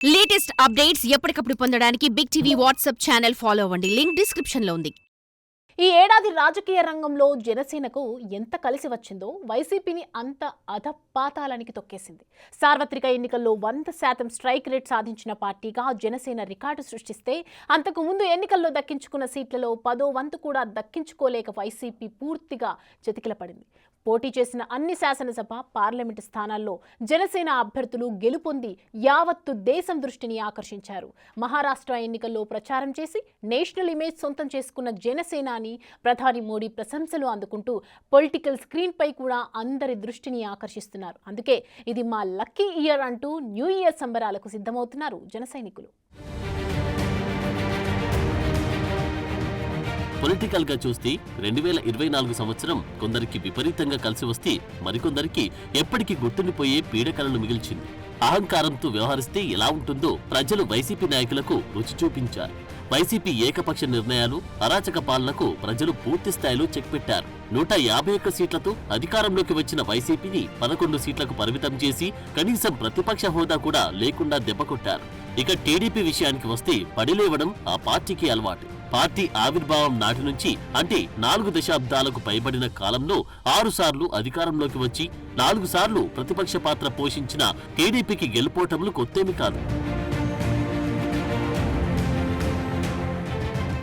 Latest updates ఎప్పటికప్పుడు పొందడానికి big TV WhatsApp channel follow అవ్వండి. లింక్ డిస్క్రిప్షన్ లో ఉంది. ఈ ఏడాది రాజకీయ రంగంలో జనసేనకు ఎంత కలిసి వచ్చిందో వైసీపీని అంత అధపాతాళానికి తొక్కేసింది. సార్వత్రిక ఎన్నికల్లో 100% స్ట్రైక్ రేట్ సాధించిన పార్టీగా జనసేన రికార్డు సృష్టిస్తే అంతకు ముందు ఎన్నికల్లో దక్కించుకున్న సీట్లలో 10వ వంతు కూడా దక్కించుకోలేక వైసీపీ పూర్తిగా చతికిలపడింది. పోటీ చేసిన అన్ని శాసనసభ, పార్లమెంటు స్థానాల్లో జనసేన అభ్యర్థులు గెలుపొంది యావత్తు దేశం దృష్టిని ఆకర్షించారు. మహారాష్ట్ర ఎన్నికల్లో ప్రచారం చేసి నేషనల్ ఇమేజ్ సొంతం చేసుకున్న జనసేనాని ప్రధాని మోడీ ప్రశంసలు అందుకుంటూ పొలిటికల్ స్క్రీన్ పై కూడా అందరి దృష్టిని ఆకర్షిస్తున్నారు. అందుకే ఇది మా లక్కీ ఇయర్ అంటూ న్యూ ఇయర్ సంబరాలకు సిద్ధమవుతున్నారు జన సైనికులు. పొలిటికల్ గా చూస్తే 2024 సంవత్సరం కొందరికి విపరీతంగా కలిసి వస్తే మరికొందరికి ఎప్పటికీ గుర్తుండిపోయే పీడకలను మిగిల్చింది. అహంకారంతో వ్యవహరిస్తే ఎలా ఉంటుందో ప్రజలు వైసీపీ నాయకులకు రుచి చూపించారు. వైసీపీ ఏకపక్ష నిర్ణయాలు, అరాచక పాలనకు ప్రజలు పూర్తి స్థాయిలో చెక్ పెట్టారు. 151 సీట్లతో అధికారంలోకి వచ్చిన వైసీపీని 11 సీట్లకు పరిమితం చేసి కనీసం ప్రతిపక్ష హోదా కూడా లేకుండా దెబ్బకొట్టారు. ఇక టీడీపీ విషయానికి వస్తే పడిలేవడం ఆ పార్టీకి అలవాటు. పార్టీ ఆవిర్భావం నాటి నుంచి అంటే 4 దశాబ్దాలకు పైబడిన కాలంలో 6 సార్లు అధికారంలోకి వచ్చి 4 సార్లు ప్రతిపక్ష పాత్ర పోషించిన టీడీపీకి గెలుపోటములు కొత్తేమి కాదు.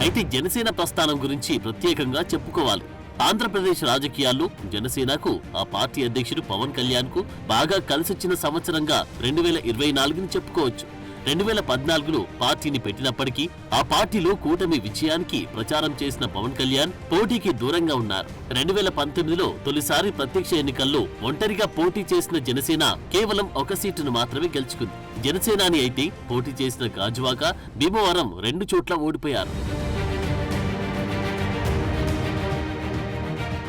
అయితే జనసేన ప్రస్థానం గురించి ప్రత్యేకంగా చెప్పుకోవాలి. ఆంధ్రప్రదేశ్ రాజకీయాల్లో జనసేనకు ఆ పార్టీ అధ్యక్షుడు పవన్ కళ్యాణ్ కు బాగా కలిసొచ్చిన సంవత్సరంగా 2024ని చెప్పుకోవచ్చు. 2014లో పార్టీని పెట్టినప్పటికీ ఆ పార్టీలో కూటమి విజయానికి ప్రచారం చేసిన పవన్ కళ్యాణ్ పోటీకి దూరంగా ఉన్నారు. 2019లో తొలిసారి ప్రత్యక్ష ఎన్నికల్లో ఒంటరిగా పోటీ చేసిన జనసేన కేవలం 1 సీటును మాత్రమే గెలుచుకుంది. జనసేనాని అయితే పోటీ చేసిన గాజువాక, భీమవరం 2 చోట్ల ఓడిపోయారు.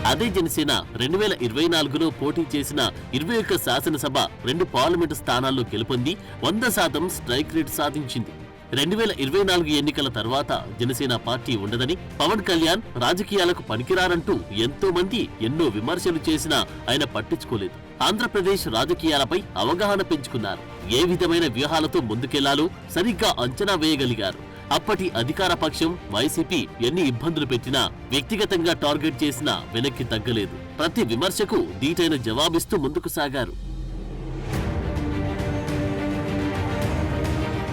అదే జనసేన 2024లో పోటీ చేసిన 21 శాసనసభ, 2 పార్లమెంటు స్థానాల్లో గెలుపొంది 100% స్ట్రైక్ రేట్ సాధించింది. 2024 ఎన్నికల తర్వాత జనసేన పార్టీ ఉండదని, పవన్ కళ్యాణ్ రాజకీయాలకు పనికిరారంటూ ఎంతో మంది ఎన్నో విమర్శలు చేసినా ఆయన పట్టించుకోలేదు. ఆంధ్రప్రదేశ్ రాజకీయాలపై అవగాహన పెంచుకున్నారు. ఏ విధమైన వ్యూహాలతో ముందుకెళ్లాలో సరిగ్గా అంచనా వేయగలిగారు. అప్పటి అధికార పక్షం వైసీపీ ఎన్ని ఇబ్బందులు పెట్టినా, వ్యక్తిగతంగా టార్గెట్ చేసినా వెనక్కి తగ్గలేదు. ప్రతి విమర్శకు దీటైన జవాబిస్తూ ముందుకు సాగారు.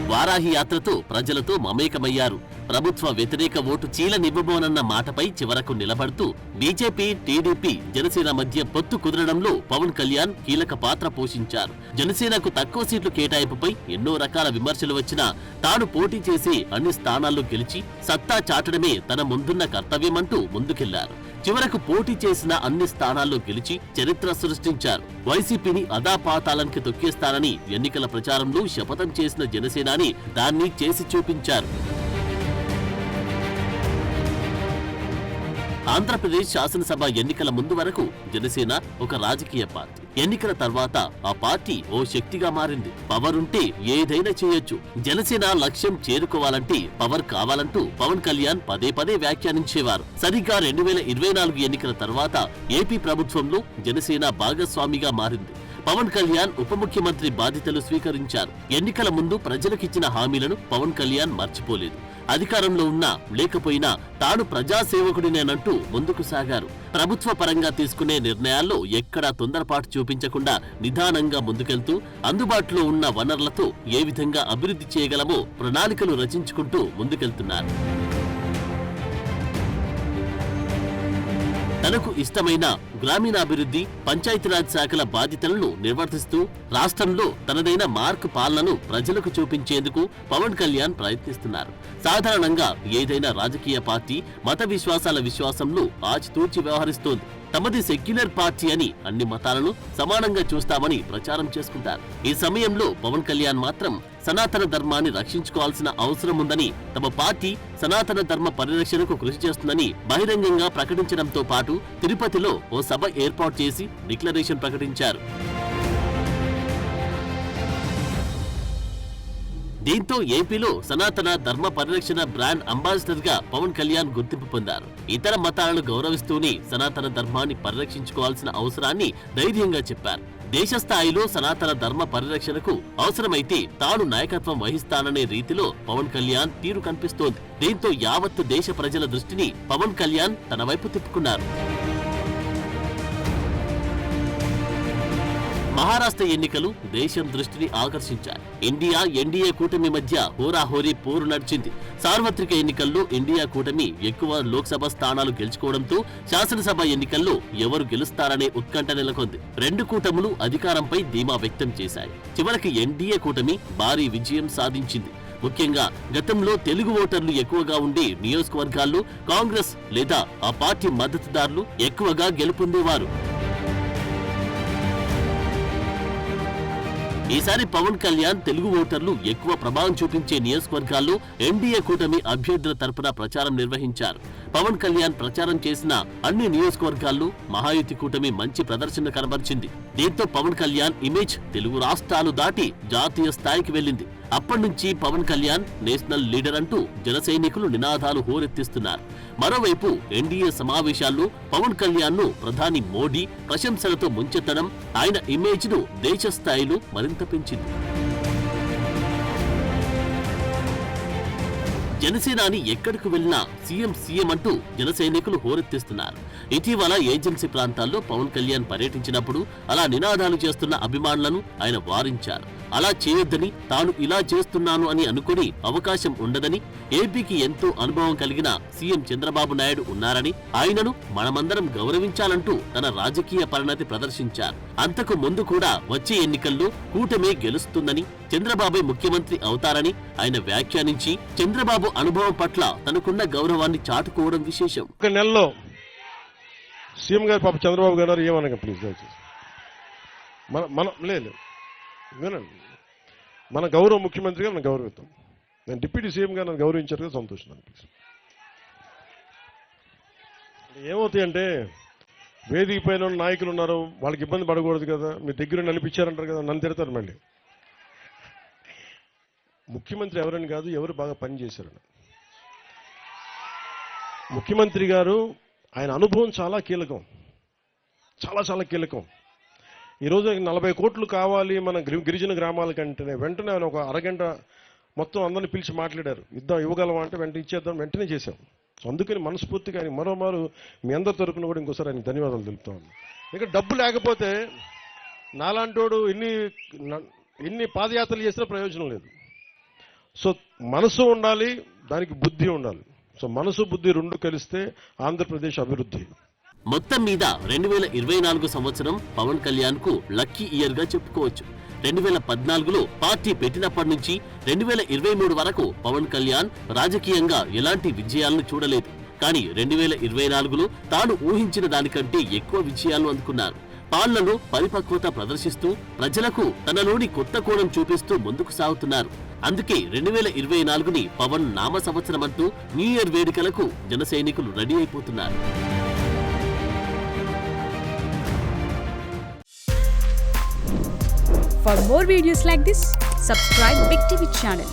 వారాహి యాత్రతో ప్రజలతో మమేకమయ్యారు. ప్రభుత్వ వ్యతిరేక ఓటు చీలనివ్వబోనన్న మాటపై చివరకు నిలబడుతూ బీజేపీ, టీడీపీ, జనసేన మధ్య పొత్తు కుదరడంలో పవన్ కళ్యాణ్ కీలక పాత్ర పోషించారు. జనసేనకు తక్కువ సీట్లు కేటాయింపుపై ఎన్నో రకాల విమర్శలు వచ్చినా తాను పోటీ చేసి అన్ని స్థానాల్లో గెలిచి సత్తా చాటడమే తన ముందున్న కర్తవ్యమంటూ ముందుకెళ్లారు. చివరకు పోటీ చేసిన అన్ని స్థానాల్లో గెలిచి చరిత్ర సృష్టించారు. వైసీపీని అదాపాతాళానికి తొక్కేస్తానని ఎన్నికల ప్రచారంలో శపథం చేసిన జనసేనాని దాన్ని చేసి చూపించారు. ఆంధ్రప్రదేశ్ శాసనసభ ఎన్నికల ముందు వరకు జనసేన ఒక రాజకీయ పార్టీ. ఎన్నికల తర్వాత ఆ పార్టీ ఓ శక్తిగా మారింది. పవర్ ఉంటే ఏదైనా చేయొచ్చు. జనసేన లక్ష్యం చేరుకోవాలంటే పవర్ కావాలంటూ పవన్ కళ్యాణ్ పదే పదే వ్యాఖ్యానించేవారు. సరిగ్గా 2024 ఎన్నికల తర్వాత ఏపీ ప్రభుత్వంలో జనసేన భాగస్వామిగా మారింది. పవన్ కళ్యాణ్ ఉప ముఖ్యమంత్రి బాధ్యతలు స్వీకరించారు. ఎన్నికల ముందు ప్రజలకిచ్చిన హామీలను పవన్ కళ్యాణ్ మర్చిపోలేదు. అధికారంలో ఉన్నా లేకపోయినా తాను ప్రజాసేవకుడినేనంటూ ముందుకు సాగారు. ప్రభుత్వ పరంగా తీసుకునే నిర్ణయాల్లో ఎక్కడా తొందరపాటు చూపించకుండా నిదానంగా ముందుకెళ్తూ అందుబాటులో ఉన్న వనరులతో ఏ విధంగా అభివృద్ధి చేయగలమో ప్రణాళికలు రచించుకుంటూ ముందుకెళ్తున్నారు. తనకు ఇష్టమైన గ్రామీణాభివృద్ధి, పంచాయతీరాజ్ శాఖల బాధ్యతలను నిర్వర్తిస్తూ రాష్ట్రంలో తనదైన మార్క్ పాలనను ప్రజలకు చూపించేందుకు పవన్ కళ్యాణ్ ప్రయత్నిస్తున్నారు. సాధారణంగా ఏదైనా రాజకీయ పార్టీ మత విశ్వాసాల విశ్వాసంలో ఆచితూచి వ్యవహరిస్తోంది. తమది సెక్యులర్ పార్టీ అని అన్ని మతాలను సమానంగా చూస్తామని ప్రచారం చేసుకుంటారు. ఈ సమయంలో పవన్ కళ్యాణ్ మాత్రం సనాతన ధర్మాన్ని రక్షించుకోవాల్సిన అవసరం ఉందని, తమ పార్టీ సనాతన ధర్మ పరిరక్షణకు కృషి చేస్తుందని బహిరంగంగా ప్రకటించడంతో పాటు తిరుపతిలో ఓ సభ ఏర్పాటు చేసి డిక్లరేషన్ ప్రకటించారు. దీంతో ఏపీలో సనాతన ధర్మ పరిరక్షణ బ్రాండ్ అంబాసిడర్ గా పవన్ కళ్యాణ్ గుర్తింపు పొందారు. ఇతర మతాలను గౌరవిస్తూనే సనాతన ధర్మాన్ని పరిరక్షించుకోవాల్సిన అవసరాన్ని ధైర్యంగా చెప్పారు. దేశ స్థాయిలో సనాతన ధర్మ పరిరక్షణకు అవసరమైతే తాను నాయకత్వం వహిస్తాననే రీతిలో పవన్ కళ్యాణ్ తీరు కనిపిస్తోంది. దీంతో యావత్తు దేశ ప్రజల దృష్టిని పవన్ కళ్యాణ్ తన వైపు తిప్పుకున్నారు. మహారాష్ట్ర ఎన్నికలు దేశం దృష్టిని ఆకర్షించాయి. ఇండియా ఎన్డీఏ కూటమి మధ్య హోరాహోరీ పోరు నడిచింది. సార్వత్రిక ఎన్నికల్లో ఇండియా కూటమి ఎక్కువ లోక్సభ స్థానాలు గెలుచుకోవడంతో శాసనసభ ఎన్నికల్లో ఎవరు గెలుస్తారనే ఉత్కంఠ నెలకొంది. రెండు కూటములు అధికారంపై ధీమా వ్యక్తం చేశాయి. చివరికి ఎన్డీఏ కూటమి భారీ విజయం సాధించింది. ముఖ్యంగా గతంలో తెలుగు ఓటర్లు ఎక్కువగా ఉండే నియోజకవర్గాల్లో కాంగ్రెస్ లేదా ఆ పార్టీ మద్దతుదారులు ఎక్కువగా గెలుపొందేవారు. ఈసారి పవన్ కళ్యాణ్ తెలుగు ఓటర్లు ఎక్కువ ప్రభావం చూపించే నియోజకవర్గాల్లో ఎన్డీఏ కూటమి అభ్యర్థుల తరపున ప్రచారం నిర్వహించారు. పవన్ కళ్యాణ్ ప్రచారం చేసిన అన్ని నియోజకవర్గాల్లో మహాయుతి కూటమి మంచి ప్రదర్శన కనబరిచింది. దీంతో పవన్ కళ్యాణ్ ఇమేజ్ తెలుగు రాష్ట్రాలు దాటి జాతీయ స్థాయికి వెళ్లింది. అప్పటి నుంచి పవన్ కళ్యాణ్ నేషనల్ లీడర్ అంటూ జన సైనికులు నినాదాలు హోరెత్తిస్తున్నారు. మరోవైపు ఎన్డీఏ సమావేశాల్లో పవన్ కళ్యాణ్ ను ప్రధాని మోడీ ప్రశంసలతో ముంచెత్తడం ఆయన ఇమేజ్ ను దేశ స్థాయిలో మరింత పెంచింది. జనసేనాని ఎక్కడికి వెళ్లినా సీఎం అంటూ జన సైనికులు హోరెత్తిస్తున్నారు. ఇటీవల ఏజెన్సీ ప్రాంతాల్లో పవన్ కళ్యాణ్ పర్యటించినప్పుడు అలా నినాదాలు చేస్తున్న అభిమానులను ఆయన వారించారు. అలా చేయొద్దని, తాను ఇలా చేస్తున్నాను అని అనుకుని అవకాశం ఉండదని, ఏపీకి ఎంతో అనుభవం కలిగిన సీఎం చంద్రబాబు నాయుడు ఉన్నారని, ఆయనను మనమందరం గౌరవించాలంటూ తన రాజకీయ పరిణతి ప్రదర్శించారు. అంతకు ముందు కూడా వచ్చే ఎన్నికల్లో కూటమే గెలుస్తుందని, చంద్రబాబే ముఖ్యమంత్రి అవుతారని ఆయన వ్యాఖ్యానించి చంద్రబాబు అనుభవం పట్ల తనకున్న గౌరవాన్ని చాటుకోవడం విశేషం. ఒక నెలలో సీఎం గారు పాప చంద్రబాబు గారు ఏమనగా ప్లీజ్ దయచేసి లేదు వినండి, మన గౌరవ ముఖ్యమంత్రిగా నన్ను గౌరవిద్దాం. నేను డిప్యూటీ సీఎం గారు నన్ను గౌరవించారు కదా, సంతోషం. ప్లీజ్ ఏమవుతాయంటే వేదిక పైన నాయకులు ఉన్నారు, వాళ్ళకి ఇబ్బంది పడకూడదు కదా, మీ దగ్గర నడిపించారంటారు కదా, నన్ను తిడతారు మళ్ళీ. ముఖ్యమంత్రి ఎవరని కాదు, ఎవరు బాగా పనిచేశారని. ముఖ్యమంత్రి గారు ఆయన అనుభవం చాలా కీలకం, చాలా కీలకం. ఈరోజు 40 కోట్లు కావాలి మన గిరిజన గ్రామాలకంటేనే వెంటనే ఆయన ఒక అరగంట మొత్తం అందరిని పిలిచి మాట్లాడారు. ఇవ్వగలమా అంటే వెంటనే ఇచ్చేద్దాం, వెంటనే చేశాం. సో అందుకని మనస్ఫూర్తిగా ఆయన మరోమారు మీ అందరి తరపున కూడా ఇంకోసారి ఆయన ధన్యవాదాలు తెలుపుతాం. ఇంకా డబ్బు లేకపోతే నాలాంటోడు ఎన్ని పాదయాత్రలు చేసినా ప్రయోజనం లేదు. సో మనసు ఉండాలి, దానికి బుద్ధి ఉండాలి. సో మనసు బుద్ధి రెండు కలిస్తే ఆంధ్రప్రదేశ్ అభివృద్ధి. మొత్తం మీద 2024 సంవత్సరం పవన్ కళ్యాణ్ కు లక్కీ ఇయర్ గా చెప్పుకోవచ్చు. 2014లో పార్టీ పెట్టినప్పటి నుంచి 2023 వరకు పవన్ కళ్యాణ్ రాజకీయంగా ఎలాంటి విజయాలను చూడలేదు. కానీ 2024లో తాను ఊహించిన దానికంటే ఎక్కువ విజయాలను అందుకున్నారు. పాలనలో పరిపక్వత ప్రదర్శిస్తూ ప్రజలకు తనలోని కొత్త కోణం చూపిస్తూ ముందుకు సాగుతున్నారు. అందుకే 2024ని పవన్ నామ సంవత్సరం అంటూ న్యూ ఇయర్ వేడుకలకు జన సైనికులు రెడీ అయిపోతున్నారు. For more videos like this, subscribe Big TV channel.